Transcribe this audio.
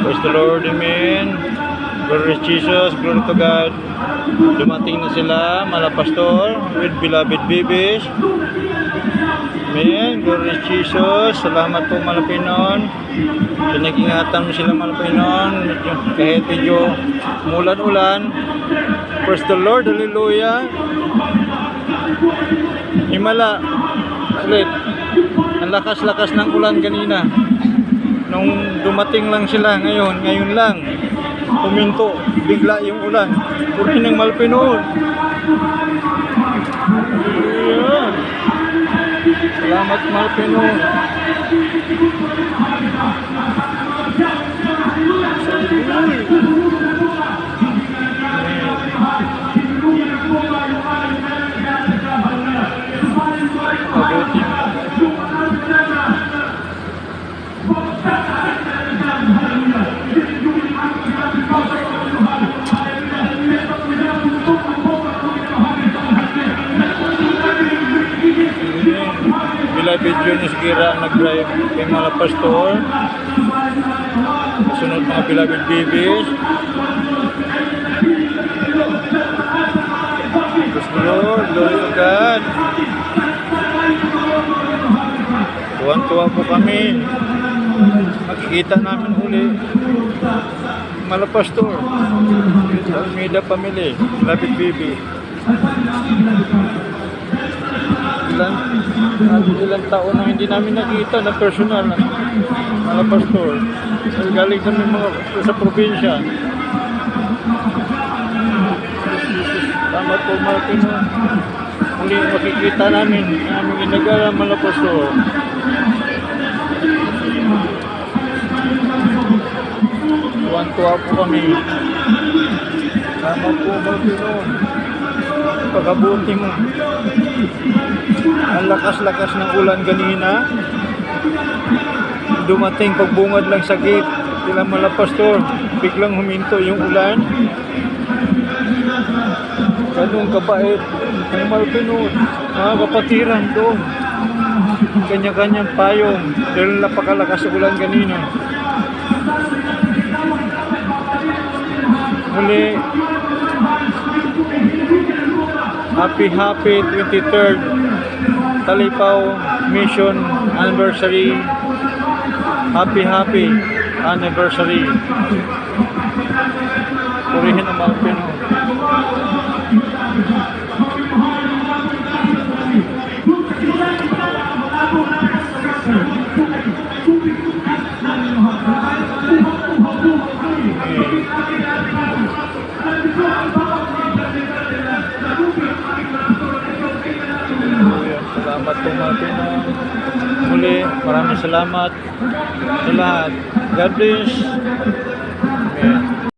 Praise the Lord, amen. Glory to Jesus, glory to God. Dumating na sila, mala pastor, with beloved babies. Amen, glory to Jesus. Salamat po Malapinon. Pinag-ingatan mo sila Malapinon. Kahit medyo mulan-ulan. Praise the Lord, hallelujah. Himala, ulit. Ang lakas-lakas ng ulan kanina. Nung dumating lang sila ngayon lang huminto bigla yung ulan. Puri ng Malapinon. Yeah. Salamat Malapinon. Beloved Jonas Gira ang nag-drive kay mga pastor. Sunod mga beloved babies. Praise the Lord, glory to God. Tuwan-tuwa po kami. Makikita namin uli mga pastor sa Almeida family, beloved baby. Ilang taon na hindi namin nakita na personal mga pastor. Galing kami mga sa probinsya. Salamat po mga Pinoy. Muli makikita namin aming inagala mga pastor. Tuwan-tuwa po kami. Salamat po mga Pinoy. Pagkabuti mo. Ang lakas-lakas ng ulan kanina. Dumating pagbungad lang sa gate. Sila mga pastor. Biglang huminto yung ulan. Ganun kabait ang Malapinon. Mga kapatiran doon. Kanya-kanyang payong. Dahil napakalakas ng ulan kanina. Muli. Happy 23rd Talipaw Mission Anniversary. Happy anniversary. Purihin ang Malapinon. Salamat po mga Pinoy. Muli, maraming salamat sa lahat. God bless. Amen.